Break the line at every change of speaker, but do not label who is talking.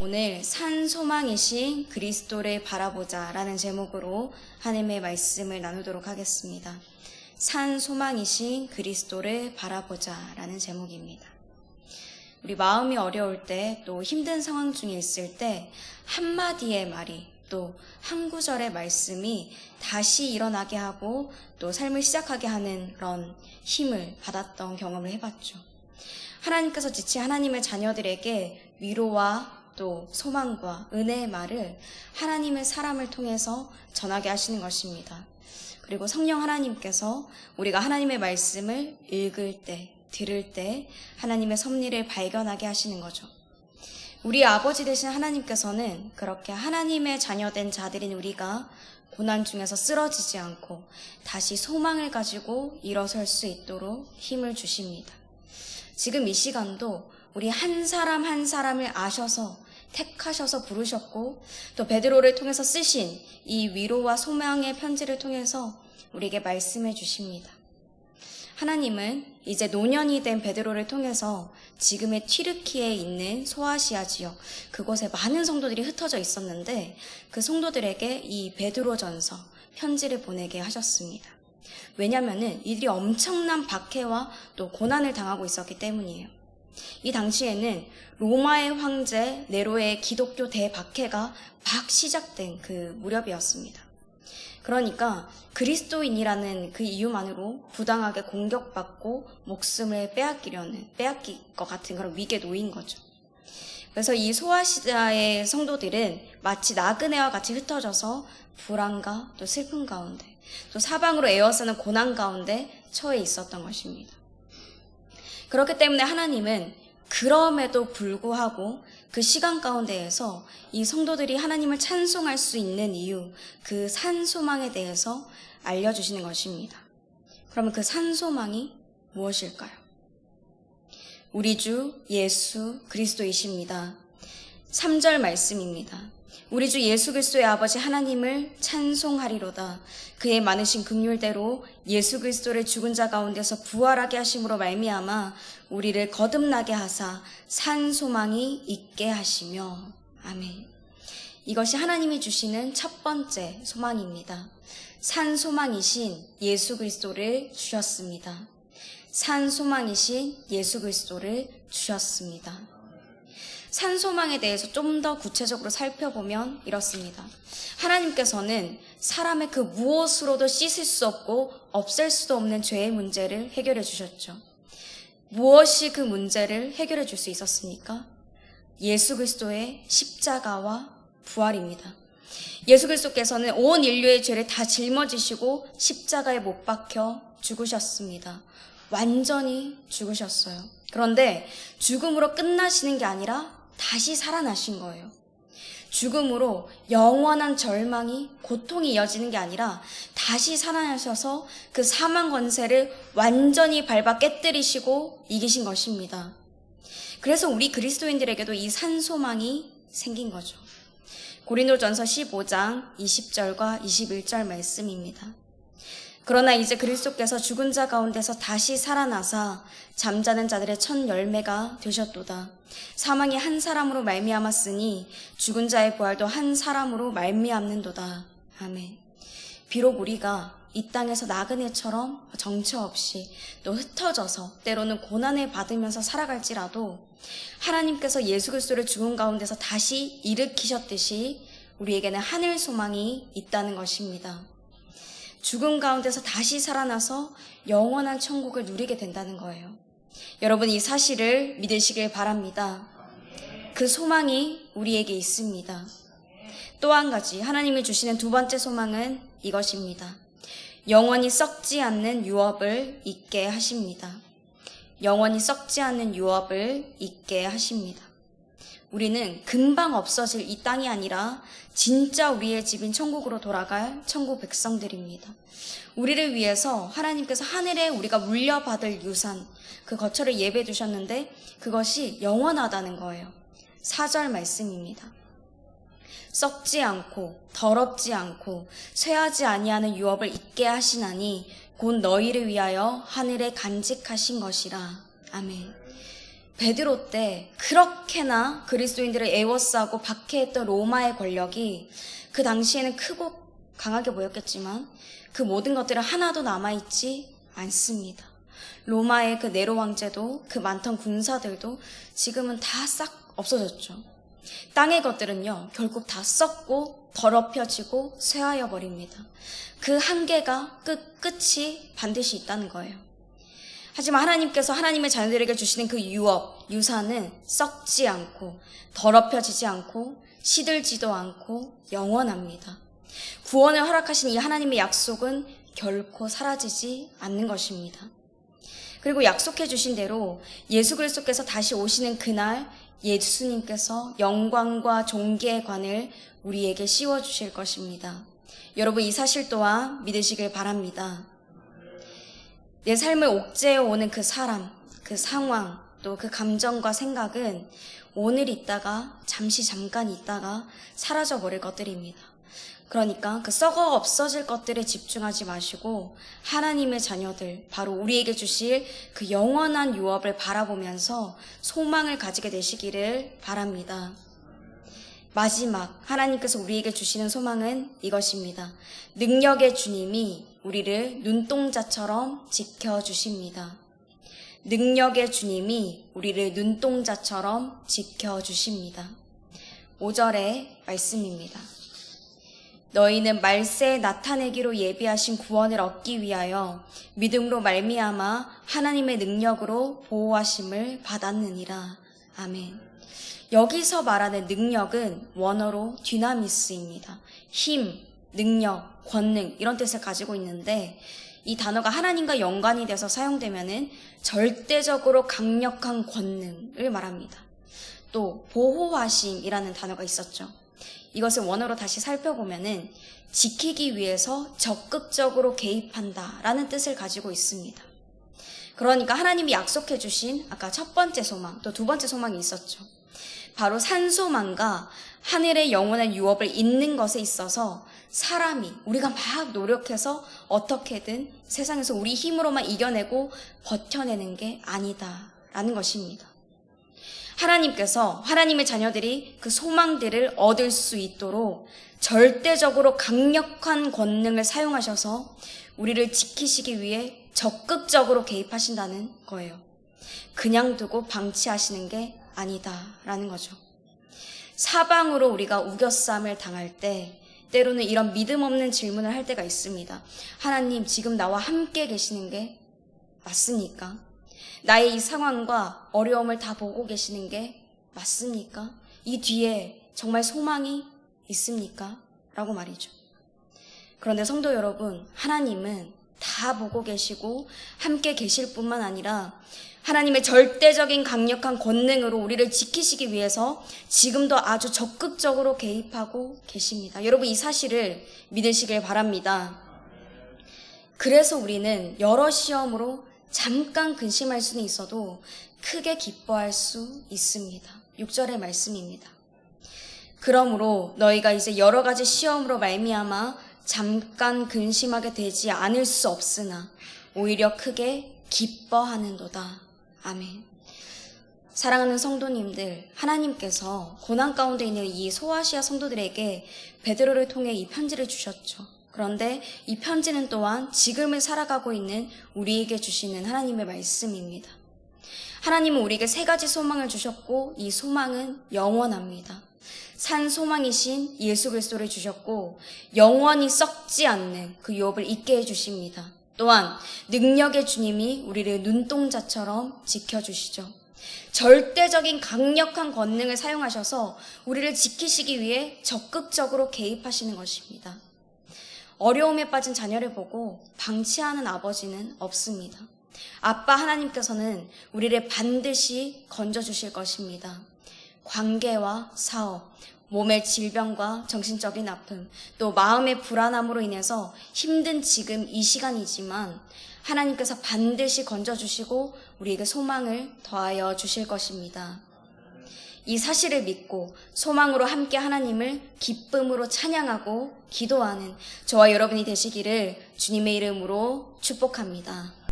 오늘 산 소망이신 그리스도를 바라보자 라는 제목으로 하나님의 말씀을 나누도록 하겠습니다. 산 소망이신 그리스도를 바라보자 라는 제목입니다. 우리 마음이 어려울 때, 또 힘든 상황 중에 있을 때 한마디의 말이, 또 한 구절의 말씀이 다시 일어나게 하고 또 삶을 시작하게 하는 그런 힘을 받았던 경험을 해봤죠. 하나님께서 지체 하나님의 자녀들에게 위로와 또 소망과 은혜의 말을 하나님의 사람을 통해서 전하게 하시는 것입니다. 그리고 성령 하나님께서 우리가 하나님의 말씀을 읽을 때, 들을 때 하나님의 섭리를 발견하게 하시는 거죠. 우리 아버지 되신 하나님께서는 그렇게 하나님의 자녀된 자들인 우리가 고난 중에서 쓰러지지 않고 다시 소망을 가지고 일어설 수 있도록 힘을 주십니다. 지금 이 시간도 우리 한 사람 한 사람을 아셔서 택하셔서 부르셨고, 또 베드로를 통해서 쓰신 이 위로와 소망의 편지를 통해서 우리에게 말씀해 주십니다. 하나님은 이제 노년이 된 베드로를 통해서 지금의 튀르키예에 있는 소아시아 지역, 그곳에 많은 성도들이 흩어져 있었는데 그 성도들에게 이 베드로전서 편지를 보내게 하셨습니다. 왜냐하면 이들이 엄청난 박해와 또 고난을 당하고 있었기 때문이에요. 이 당시에는 로마의 황제 네로의 기독교 대박해가 막 시작된 그 무렵이었습니다. 그러니까 그리스도인이라는 그 이유만으로 부당하게 공격받고 목숨을 빼앗길 것 같은 그런 위기에 놓인 거죠. 그래서 이 소아시아의 성도들은 마치 나그네와 같이 흩어져서 불안과 또 슬픔 가운데, 또 사방으로 에워싸는 고난 가운데 처해 있었던 것입니다. 그렇기 때문에 하나님은 그럼에도 불구하고 그 시간 가운데에서 이 성도들이 하나님을 찬송할 수 있는 이유, 그 산소망에 대해서 알려주시는 것입니다. 그러면 그 산소망이 무엇일까요? 우리 주 예수 그리스도이십니다. 3절 말씀입니다. 우리 주 예수 그리스도의 아버지 하나님을 찬송하리로다. 그의 많으신 긍휼대로 예수 그리스도를 죽은 자 가운데서 부활하게 하심으로 말미암아 우리를 거듭나게 하사 산 소망이 있게 하시며. 아멘. 이것이 하나님이 주시는 첫 번째 소망입니다. 산 소망이신 예수 그리스도를 주셨습니다. 산 소망이신 예수 그리스도를 주셨습니다. 산 소망에 대해서 좀 더 구체적으로 살펴보면 이렇습니다. 하나님께서는 사람의 그 무엇으로도 씻을 수 없고 없앨 수도 없는 죄의 문제를 해결해 주셨죠. 무엇이 그 문제를 해결해 줄 수 있었습니까? 예수 그리스도의 십자가와 부활입니다. 예수 그리스도께서는 온 인류의 죄를 다 짊어지시고 십자가에 못 박혀 죽으셨습니다. 완전히 죽으셨어요. 그런데 죽음으로 끝나시는 게 아니라 다시 살아나신 거예요. 죽음으로 영원한 절망이, 고통이 이어지는 게 아니라 다시 살아나셔서 그 사망 권세를 완전히 밟아 깨뜨리시고 이기신 것입니다. 그래서 우리 그리스도인들에게도 이 산소망이 생긴 거죠. 고린도전서 15장 20절과 21절 말씀입니다. 그러나 이제 그리스도께서 죽은 자 가운데서 다시 살아나사 잠자는 자들의 첫 열매가 되셨도다. 사망이 한 사람으로 말미암았으니 죽은 자의 부활도 한 사람으로 말미암는도다. 아멘. 비록 우리가 이 땅에서 나그네처럼 정처 없이 또 흩어져서 때로는 고난을 받으면서 살아갈지라도 하나님께서 예수 그리스도를 죽은 가운데서 다시 일으키셨듯이 우리에게는 하늘 소망이 있다는 것입니다. 죽음 가운데서 다시 살아나서 영원한 천국을 누리게 된다는 거예요. 여러분, 이 사실을 믿으시길 바랍니다. 그 소망이 우리에게 있습니다. 또 한 가지 하나님이 주시는 두 번째 소망은 이것입니다. 영원히 썩지 않는 유업을 있게 하십니다. 영원히 썩지 않는 유업을 있게 하십니다. 우리는 금방 없어질 이 땅이 아니라 진짜 우리의 집인 천국으로 돌아갈 천국 백성들입니다. 우리를 위해서 하나님께서 하늘에 우리가 물려받을 유산, 그 거처를 예배해 주셨는데 그것이 영원하다는 거예요. 4절 말씀입니다. 썩지 않고 더럽지 않고 쇠하지 아니하는 유업을 있게 하시나니 곧 너희를 위하여 하늘에 간직하신 것이라. 아멘. 베드로 때 그렇게나 그리스도인들을 애워싸고 박해했던 로마의 권력이 그 당시에는 크고 강하게 보였겠지만 그 모든 것들은 하나도 남아있지 않습니다. 로마의 그 네로 왕제도 그 많던 군사들도 지금은 다 싹 없어졌죠. 땅의 것들은요 결국 다 썩고 더럽혀지고 쇠하여 버립니다. 그 한계가 끝이 반드시 있다는 거예요. 하지만 하나님께서 하나님의 자녀들에게 주시는 그 유산은 썩지 않고 더럽혀지지 않고 시들지도 않고 영원합니다. 구원을 허락하신 이 하나님의 약속은 결코 사라지지 않는 것입니다. 그리고 약속해 주신 대로 예수 그리스도께서 다시 오시는 그날 예수님께서 영광과 존귀의 관을 우리에게 씌워주실 것입니다. 여러분 이 사실 또한 믿으시길 바랍니다. 내 삶을 옥죄해 오는 그 사람, 그 상황, 또 그 감정과 생각은 오늘 있다가 잠깐 있다가 사라져 버릴 것들입니다. 그러니까 그 썩어 없어질 것들에 집중하지 마시고 하나님의 자녀들, 바로 우리에게 주실 그 영원한 유업을 바라보면서 소망을 가지게 되시기를 바랍니다. 마지막 하나님께서 우리에게 주시는 소망은 이것입니다. 능력의 주님이 우리를 눈동자처럼 지켜주십니다. 능력의 주님이 우리를 눈동자처럼 지켜주십니다. 5절의 말씀입니다. 너희는 말세에 나타내기로 예비하신 구원을 얻기 위하여 믿음으로 말미암아 하나님의 능력으로 보호하심을 받았느니라. 아멘. 여기서 말하는 능력은 원어로 dynamis입니다. 힘, 능력, 권능 이런 뜻을 가지고 있는데 이 단어가 하나님과 연관이 돼서 사용되면은 절대적으로 강력한 권능을 말합니다. 또 보호하심이라는 단어가 있었죠. 이것을 원어로 다시 살펴보면은 지키기 위해서 적극적으로 개입한다라는 뜻을 가지고 있습니다. 그러니까 하나님이 약속해 주신 아까 첫 번째 소망, 또 두 번째 소망이 있었죠. 바로 산소망과 하늘의 영원한 유업을 잇는 것에 있어서 사람이 우리가 막 노력해서 어떻게든 세상에서 우리 힘으로만 이겨내고 버텨내는 게 아니다라는 것입니다. 하나님께서 하나님의 자녀들이 그 소망들을 얻을 수 있도록 절대적으로 강력한 권능을 사용하셔서 우리를 지키시기 위해 적극적으로 개입하신다는 거예요. 그냥 두고 방치하시는 게 아니다라는 거죠. 사방으로 우리가 우겨쌈을 당할 때 때로는 이런 믿음 없는 질문을 할 때가 있습니다. 하나님 지금 나와 함께 계시는 게 맞습니까? 나의 이 상황과 어려움을 다 보고 계시는 게 맞습니까? 이 뒤에 정말 소망이 있습니까? 라고 말이죠. 그런데 성도 여러분, 하나님은 다 보고 계시고 함께 계실 뿐만 아니라 하나님의 절대적인 강력한 권능으로 우리를 지키시기 위해서 지금도 아주 적극적으로 개입하고 계십니다. 여러분 이 사실을 믿으시길 바랍니다. 그래서 우리는 여러 시험으로 잠깐 근심할 수는 있어도 크게 기뻐할 수 있습니다. 6절의 말씀입니다. 그러므로 너희가 이제 여러 가지 시험으로 말미암아 잠깐 근심하게 되지 않을 수 없으나 오히려 크게 기뻐하는도다. 아멘. 사랑하는 성도님들, 하나님께서 고난 가운데 있는 이 소아시아 성도들에게 베드로를 통해 이 편지를 주셨죠. 그런데 이 편지는 또한 지금을 살아가고 있는 우리에게 주시는 하나님의 말씀입니다. 하나님은 우리에게 세 가지 소망을 주셨고 이 소망은 영원합니다. 산 소망이신 예수 그리스도를 주셨고 영원히 썩지 않는 그 유업을 있게 해주십니다. 또한 능력의 주님이 우리를 눈동자처럼 지켜주시죠. 절대적인 강력한 권능을 사용하셔서 우리를 지키시기 위해 적극적으로 개입하시는 것입니다. 어려움에 빠진 자녀를 보고 방치하는 아버지는 없습니다. 아빠 하나님께서는 우리를 반드시 건져주실 것입니다. 관계와 사업, 몸의 질병과 정신적인 아픔, 또 마음의 불안함으로 인해서 힘든 지금 이 시간이지만 하나님께서 반드시 건져주시고 우리에게 소망을 더하여 주실 것입니다. 이 사실을 믿고 소망으로 함께 하나님을 기쁨으로 찬양하고 기도하는 저와 여러분이 되시기를 주님의 이름으로 축복합니다.